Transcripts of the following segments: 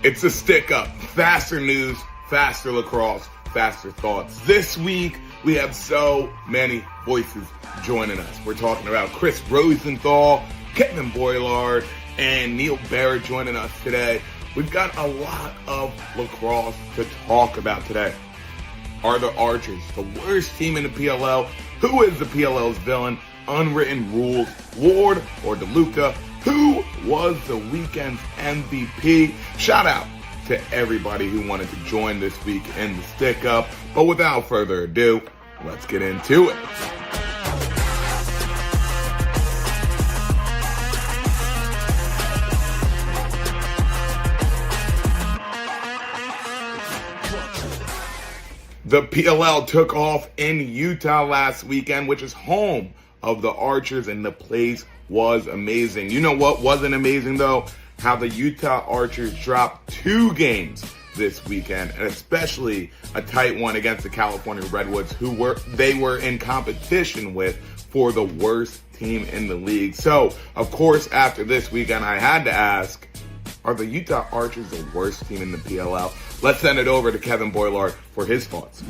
It's a stick up. Faster news, faster lacrosse, faster thoughts. This week, we have so many voices joining us. We're talking about Chris Rosenthal, Kevin Boilard, and Neil Barrett joining us today. We've got a lot of lacrosse to talk about today. Are the Archers the worst team in the PLL? Who is the PLL's villain? Unwritten rules, Ward or DeLuca? Who was the weekend's MVP? Shout out to everybody who wanted to join this week in the stick up. But without further ado, let's get into it. The PLL took off in Utah last weekend, which is home of the Archers, and the place was amazing. You know what wasn't amazing, though? How the Utah Archers dropped 2 games this weekend, and especially a tight one against the California Redwoods, who were in competition with for the worst team in the league. So, of course, after this weekend, I had to ask, are the Utah Archers the worst team in the PLL? Let's send it over to Kevin Boilard for his thoughts.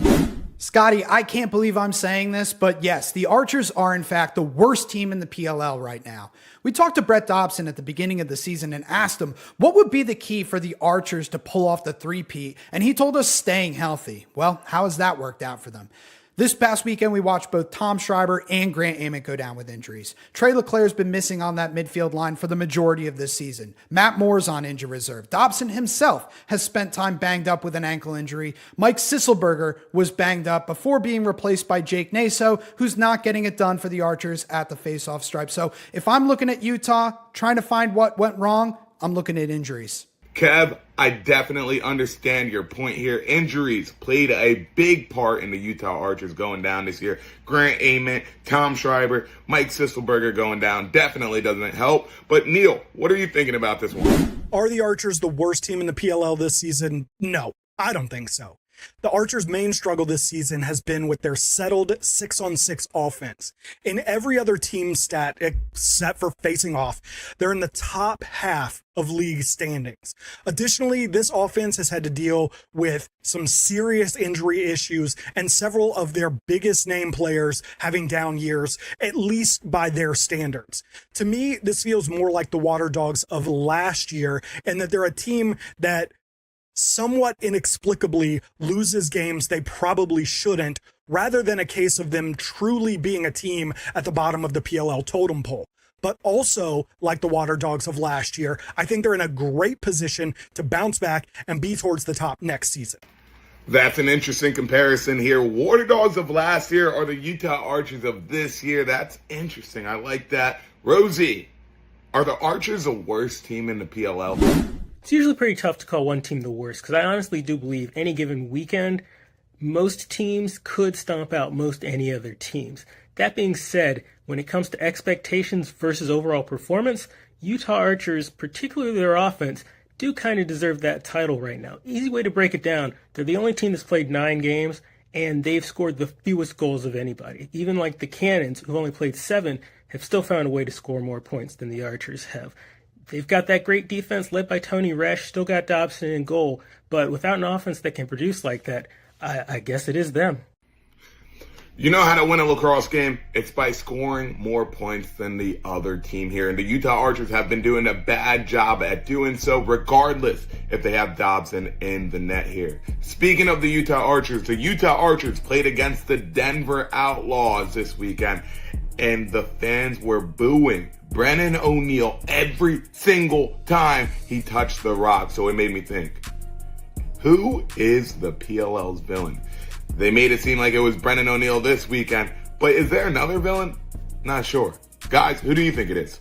Scotty, I can't believe I'm saying this, but yes, the Archers are in fact the worst team in the PLL right now. We talked to Brett Dobson at the beginning of the season and asked him what would be the key for the Archers to pull off the three-peat, and he told us staying healthy. Well, how has that worked out for them? This past weekend, we watched both Tom Schreiber and Grant Ament go down with injuries. Trey LeClaire's been missing on that midfield line for the majority of this season. Matt Moore's on injured reserve. Dobson himself has spent time banged up with an ankle injury. Mike Sisselberger was banged up before being replaced by Jake Naso, who's not getting it done for the Archers at the face-off stripe. So if I'm looking at Utah, trying to find what went wrong, I'm looking at injuries. Kev, I definitely understand your point here. Injuries played a big part in the Utah Archers going down this year. Grant Ament, Tom Schreiber, Mike Sisselberger going down definitely doesn't help. But Neil, what are you thinking about this one? Are the Archers the worst team in the PLL this season? No, I don't think so. The Archers' main struggle this season has been with their settled 6-on-6 offense. In every other team stat except for facing off, they're in the top half of league standings. Additionally, this offense has had to deal with some serious injury issues and several of their biggest name players having down years, at least by their standards. To me, this feels more like the Water Dogs of last year, and that they're a team that somewhat inexplicably loses games they probably shouldn't, rather than a case of them truly being a team at the bottom of the PLL totem pole. But also, like the Water Dogs of last year, I think they're in a great position to bounce back and be towards the top next season. That's an interesting comparison here. Water Dogs of last year are the Utah Archers of this year. That's interesting. I like that. Rosie, are the Archers the worst team in the PLL? It's usually pretty tough to call one team the worst, because I honestly do believe any given weekend, most teams could stomp out most any other teams. That being said, when it comes to expectations versus overall performance, Utah Archers, particularly their offense, do kind of deserve that title right now. Easy way to break it down, they're the only team that's played 9 games, and they've scored the fewest goals of anybody. Even like the Cannons, who've only played 7, have still found a way to score more points than the Archers have. They've got that great defense led by Tony Resch, still got Dobson in goal, but without an offense that can produce like that, I guess it is them. You know how to win a lacrosse game? It's by scoring more points than the other team here. And the Utah Archers have been doing a bad job at doing so, regardless if they have Dobson in the net here. Speaking of the Utah Archers played against the Denver Outlaws this weekend, and the fans were booing Brennan O'Neill every single time he touched the rock. So it made me think, who is the PLL's villain? They made it seem like it was Brennan O'Neill this weekend, but is there another villain? Not sure. Guys, who do you think it is?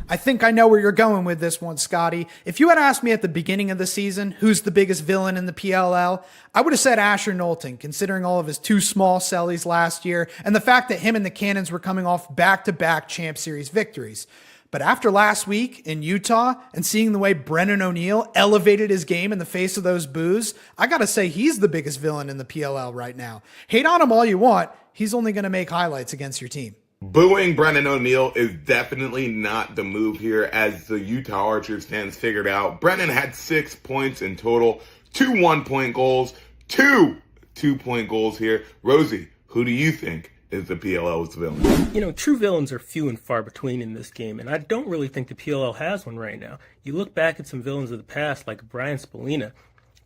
I think I know where you're going with this one, Scotty. If you had asked me at the beginning of the season who's the biggest villain in the PLL, I would have said Asher Knowlton, considering all of his 2 small sellies last year and the fact that him and the Cannons were coming off back-to-back Champ Series victories. But after last week in Utah and seeing the way Brennan O'Neill elevated his game in the face of those boos, I gotta say he's the biggest villain in the PLL right now. Hate on him all you want, he's only gonna make highlights against your team. Booing Brennan O'Neill is definitely not the move here, as the Utah Archers fans figured out. Brennan had 6 points in total, 2 1-point goals, 2 2-point goals here. Rosie, who do you think is the PLL's villain? You know, true villains are few and far between in this game, and I don't really think the PLL has one right now. You look back at some villains of the past, like Brian Spallina.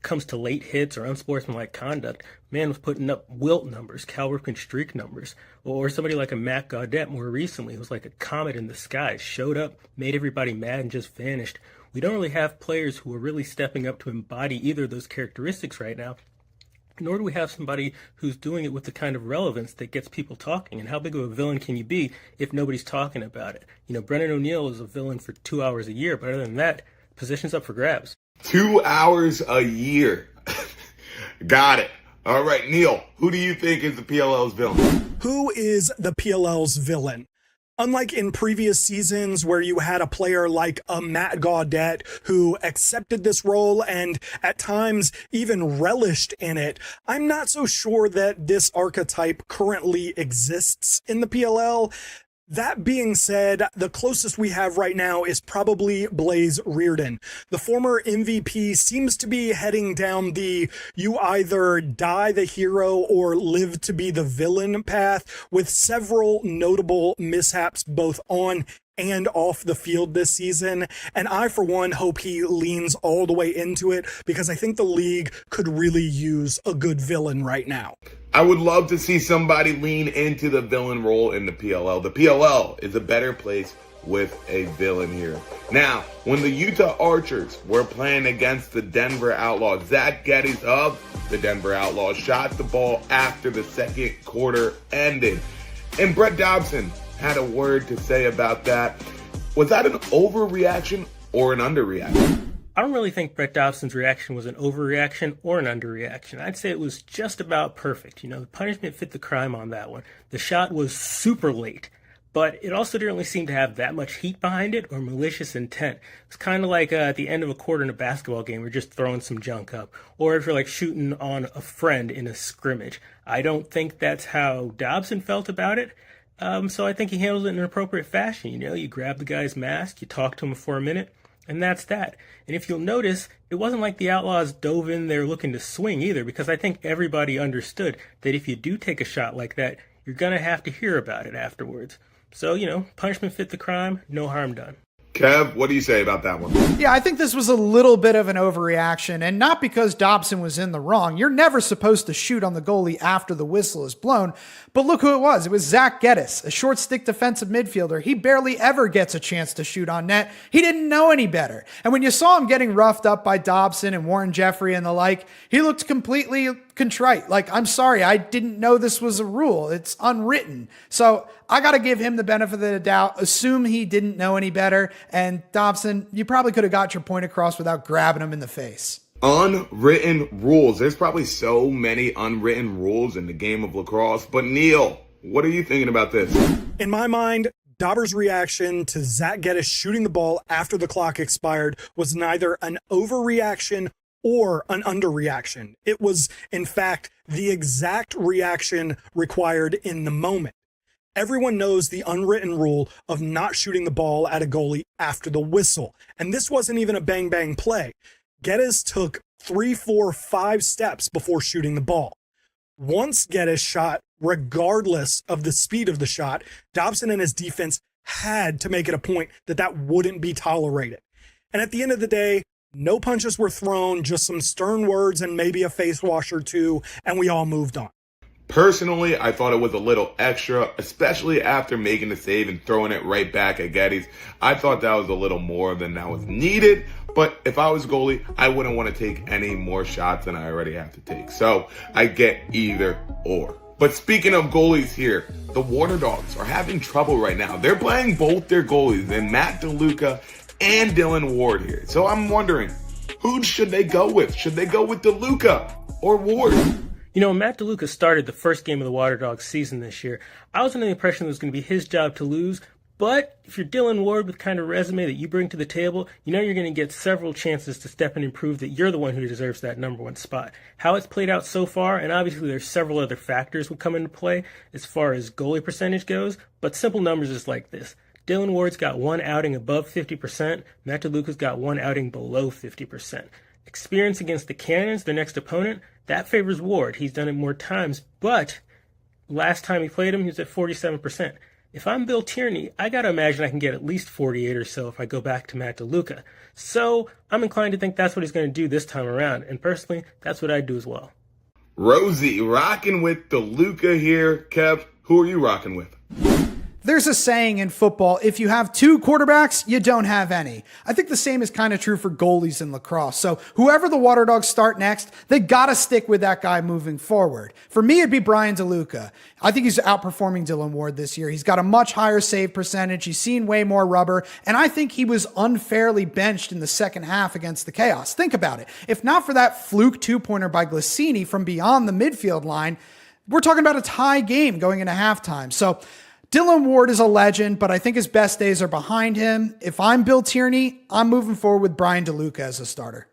Comes to late hits or unsportsmanlike conduct, man was putting up wilt numbers, Cal Ripken streak numbers, or somebody like a Matt Gaudette more recently, who was like a comet in the sky, showed up, made everybody mad, and just vanished. We don't really have players who are really stepping up to embody either of those characteristics right now, nor do we have somebody who's doing it with the kind of relevance that gets people talking. And how big of a villain can you be if nobody's talking about it? You know, Brennan O'Neill is a villain for 2 hours a year, but other than that, position's up for grabs. 2 hours a year. Got it. All right, Neil, who do you think is the PLL's villain? Who is the PLL's villain? Unlike in previous seasons where you had a player like a Matt Gaudette who accepted this role and at times even relished in it, I'm not so sure that this archetype currently exists in the PLL. That being said, the closest we have right now is probably Blaze Reardon. The former MVP seems to be heading down the you either die the hero or live to be the villain path, with several notable mishaps both on and off the field this season. And I, for one, hope he leans all the way into it, because I think the league could really use a good villain right now. I would love to see somebody lean into the villain role in the PLL. The PLL is a better place with a villain here. Now, when the Utah Archers were playing against the Denver Outlaws, Zach Geddes of the Denver Outlaws shot the ball after the second quarter ended. And Brett Dobson had a word to say about that. Was that an overreaction or an underreaction? I don't really think Brett Dobson's reaction was an overreaction or an underreaction. I'd say it was just about perfect. You know, the punishment fit the crime on that one. The shot was super late, but it also didn't really seem to have that much heat behind it or malicious intent. It's kind of like at the end of a quarter in a basketball game, we're just throwing some junk up. Or if you're like shooting on a friend in a scrimmage. I don't think that's how Dobson felt about it. So I think he handled it in an appropriate fashion. You know, you grab the guy's mask, you talk to him for a minute, and that's that. And if you'll notice, it wasn't like the Outlaws dove in there looking to swing either, because I think everybody understood that if you do take a shot like that, you're going to have to hear about it afterwards. So, you know, punishment fit the crime, no harm done. Kev, what do you say about that one? Yeah, I think this was a little bit of an overreaction, and not because Dobson was in the wrong. You're never supposed to shoot on the goalie after the whistle is blown. But look who it was. It was Zach Geddes, a short stick defensive midfielder. He barely ever gets a chance to shoot on net. He didn't know any better. And when you saw him getting roughed up by Dobson and Warren Jeffrey and the like, he looked completely contrite. Like, I'm sorry, I didn't know this was a rule. It's unwritten. So I got to give him the benefit of the doubt, assume he didn't know any better. And Dobson, you probably could have got your point across without grabbing him in the face. Unwritten rules. There's probably so many unwritten rules in the game of lacrosse. But Neil, what are you thinking about this? In my mind, Dauber's reaction to Zach Geddes shooting the ball after the clock expired was neither an overreaction or an underreaction. It was, in fact, the exact reaction required in the moment. Everyone knows the unwritten rule of not shooting the ball at a goalie after the whistle. And this wasn't even a bang-bang play. Geddes took 3, 4, 5 steps before shooting the ball. Once Geddes shot, regardless of the speed of the shot, Dobson and his defense had to make it a point that that wouldn't be tolerated. And at the end of the day, no punches were thrown, just some stern words and maybe a face wash or two, and we all moved on. Personally, I thought it was a little extra, especially after making the save and throwing it right back at Geddes. I thought that was a little more than that was needed, but if I was goalie, I wouldn't want to take any more shots than I already have to take. So I get either or. But speaking of goalies here, the Water Dogs are having trouble right now. They're playing both their goalies, and Matt DeLuca and Dylan Ward here. So I'm wondering, who should they go with? Should they go with DeLuca or Ward? You know, when Matt DeLuca started the first game of the Water Dogs season this year, I was under the impression it was going to be his job to lose, But if you're Dylan Ward with kind of resume that you bring to the table, you know you're going to get several chances to step in and prove that you're the one who deserves that number one spot. How it's played out so far, and obviously there's several other factors would come into play as far as goalie percentage goes, but simple numbers is like this. Dylan Ward's got one outing above 50%, Matt DeLuca's got one outing below 50%. Experience against the Cannons, their next opponent, that favors Ward. He's done it more times, but last time he played him, he was at 47%. If I'm Bill Tierney, I gotta imagine I can get at least 48 or so if I go back to Matt DeLuca. So I'm inclined to think that's what he's going to do this time around, and personally, that's what I'd do as well. Rosie rocking with DeLuca here. Kev, who are you rocking with? There's a saying in football, if you have two quarterbacks, you don't have any. I think the same is kind of true for goalies in lacrosse. So whoever the Water Dogs start next, they got to stick with that guy moving forward. For me, it'd be Brian DeLuca. I think he's outperforming Dylan Ward this year. He's got a much higher save percentage. He's seen way more rubber. And I think he was unfairly benched in the second half against the Chaos. Think about it. If not for that fluke two-pointer by Glacini from beyond the midfield line, we're talking about a tie game going into halftime. So Dylan Ward is a legend, but I think his best days are behind him. If I'm Bill Tierney, I'm moving forward with Brian DeLuca as a starter.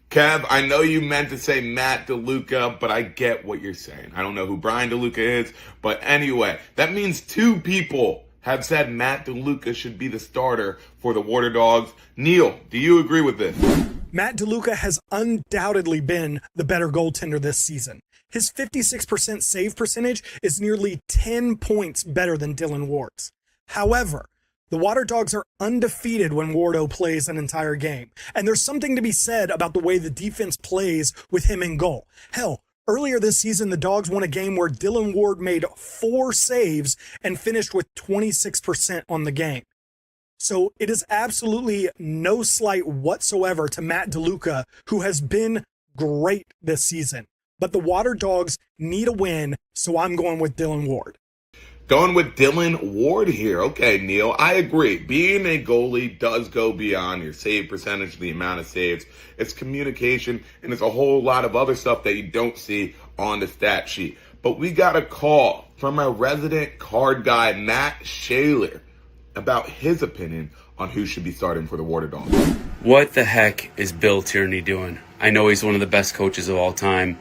Kev, I know you meant to say Matt DeLuca, but I get what you're saying. I don't know who Brian DeLuca is, but anyway, that means two people have said Matt DeLuca should be the starter for the Water Dogs. Neil, do you agree with this? Matt DeLuca has undoubtedly been the better goaltender this season. His 56% save percentage is nearly 10 points better than Dylan Ward's. However, the Water Dogs are undefeated when Wardo plays an entire game. And there's something to be said about the way the defense plays with him in goal. Hell, earlier this season, the Dogs won a game where Dylan Ward made 4 saves and finished with 26% on the game. So it is absolutely no slight whatsoever to Matt DeLuca, who has been great this season. But the Water Dogs need a win, so I'm going with Dylan Ward. Going with Dylan Ward here. Okay, Neil, I agree. Being a goalie does go beyond your save percentage, the amount of saves. It's communication, and it's a whole lot of other stuff that you don't see on the stat sheet. But we got a call from our resident card guy, Matt Shaler, about his opinion on who should be starting for the Water Dogs. What the heck is Bill Tierney doing? I know he's one of the best coaches of all time,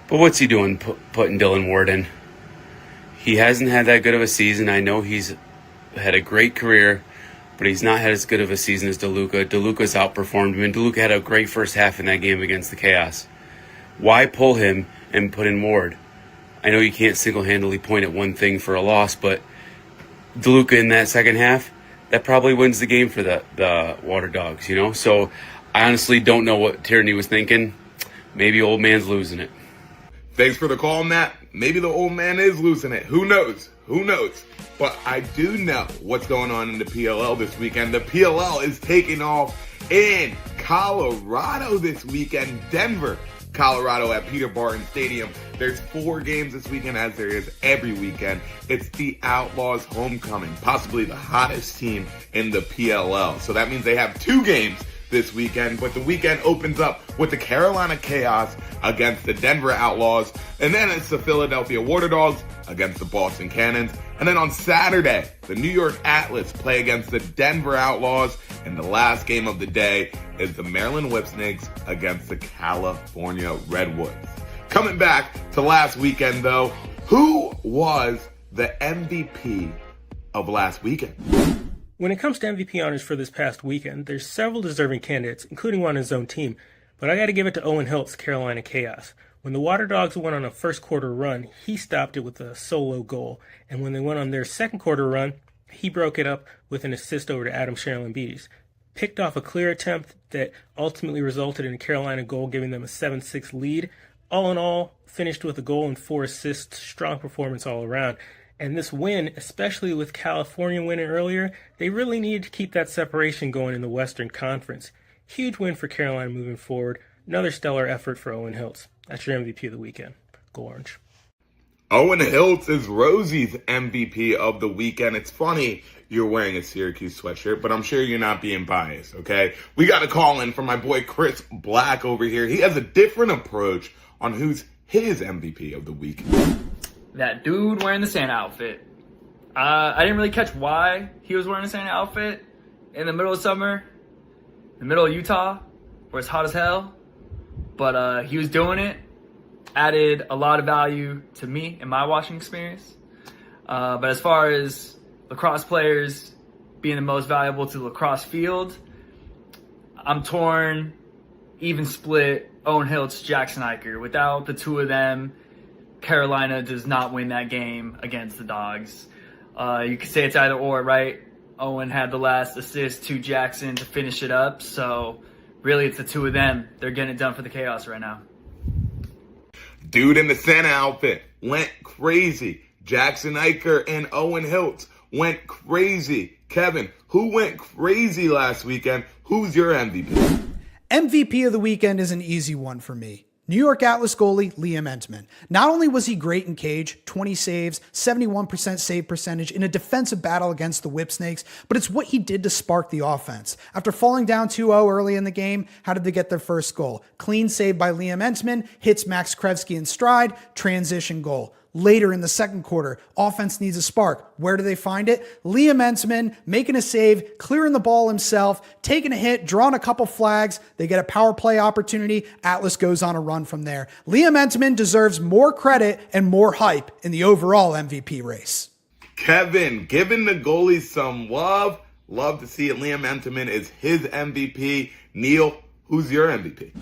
but what's he doing putting Dylan Ward in? He hasn't had that good of a season. I know he's had a great career, but he's not had as good of a season as DeLuca. DeLuca's outperformed him, and DeLuca had a great first half in that game against the Chaos. Why pull him and put in Ward? I know you can't single-handedly point at one thing for a loss, but DeLuca in that second half, that probably wins the game for the Water Dogs, you know? So I honestly don't know what Tierney was thinking. Maybe old man's losing it. Thanks for the call, Matt. Maybe the old man is losing it. Who knows? Who knows? But I do know what's going on in the PLL this weekend. The PLL is taking off in Colorado this weekend. Denver, Colorado at Peter Barton Stadium. There's 4 games this weekend, as there is every weekend. It's the Outlaws homecoming, possibly the hottest team in the PLL. So that means they have 2 games this weekend, but the weekend opens up with the Carolina Chaos against the Denver Outlaws, and then it's the Philadelphia Water Dogs against the Boston Cannons, and then on Saturday, the New York Atlas play against the Denver Outlaws, and the last game of the day is the Maryland Whipsnakes against the California Redwoods. Coming back to last weekend, though, who was the MVP of last weekend? When it comes to MVP honors for this past weekend, there's several deserving candidates, including one on his own team, but I gotta give it to Owen Hilt's Carolina Chaos. When the Water Dogs went on a first quarter run, he stopped it with a solo goal, and when they went on their second quarter run, he broke it up with an assist over to Adam Sherlin-Beatties. Picked off a clear attempt that ultimately resulted in a Carolina goal, giving them a 7-6 lead. All in all, finished with a goal and 4 assists, strong performance all around. And this win, especially with California winning earlier, they really needed to keep that separation going in the Western Conference. Huge win for Carolina moving forward. Another stellar effort for Owen Hiltz. That's your MVP of the weekend. Go Orange. Owen Hiltz is Rosie's MVP of the weekend. It's funny you're wearing a Syracuse sweatshirt, but I'm sure you're not being biased, okay? We got a call in from my boy Chris Black over here. He has a different approach on who's his MVP of the week. That dude wearing the Santa outfit. I didn't really catch why he was wearing the same outfit in the middle of summer, in the middle of Utah, where it's hot as hell. But he was doing it, added a lot of value to me in my watching experience. But as far as lacrosse players being the most valuable to the lacrosse field, I'm torn, even split, Owen Hiltz, Jackson Eicher. Without the two of them, Carolina does not win that game against the Dogs. You could say it's either or, right? Owen had the last assist to Jackson to finish it up, so really it's the two of them. They're getting it done for the Chaos right now. Dude in the Santa outfit went crazy. Jackson Eicher and Owen Hiltz went crazy. Kevin, who went crazy last weekend? Who's your MVP? MVP of the weekend is an easy one for me. New York Atlas goalie Liam Entman. Not only was he great in cage, 20 saves, 71% save percentage in a defensive battle against the Whipsnakes, but it's what he did to spark the offense. After falling down 2-0 early in the game, how did they get their first goal? Clean save by Liam Entman, hits Max Krevsky in stride, transition goal. Later in the second quarter, offense needs a spark. Where do they find it? Liam Entman making a save, clearing the ball himself, taking a hit, drawing a couple flags. They get a power play opportunity. Atlas goes on a run from there. Liam Entman deserves more credit and more hype in the overall MVP race. Kevin, giving the goalies some love. Love to see it. Liam Entman is his MVP. Neil, who's your MVP?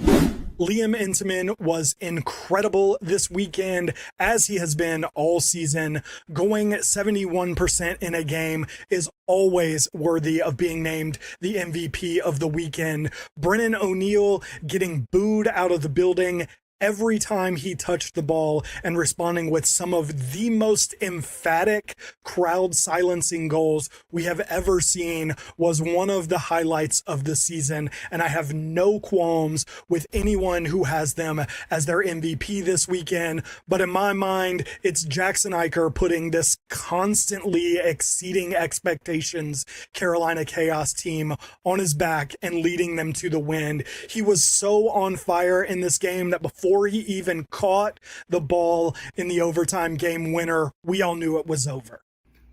Liam Entman was incredible this weekend, as he has been all season. Going 71% in a game is always worthy of being named the MVP of the weekend. Brennan O'Neill getting booed out of the building every time he touched the ball and responding with some of the most emphatic crowd silencing goals we have ever seen was one of the highlights of the season. And I have no qualms with anyone who has them as their MVP this weekend. But in my mind, it's Jackson Eicher putting this constantly exceeding expectations Carolina Chaos team on his back and leading them to the win. He was so on fire in this game that before he even caught the ball in the overtime game winner, we all knew it was over.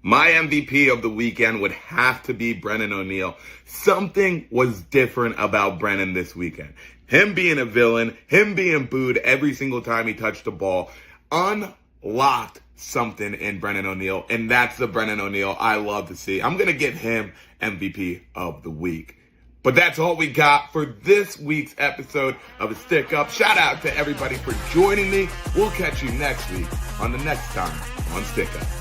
My MVP of the weekend would have to be Brennan O'Neill. Something was different about Brennan this weekend. Him being a villain, him being booed every single time he touched the ball, unlocked something in Brennan O'Neill, and that's the Brennan O'Neill I love to see. I'm going to give him MVP of the week. But that's all we got for this week's episode of A Stick Up. Shout out to everybody for joining me. We'll catch you next week on the next time on Stick Up.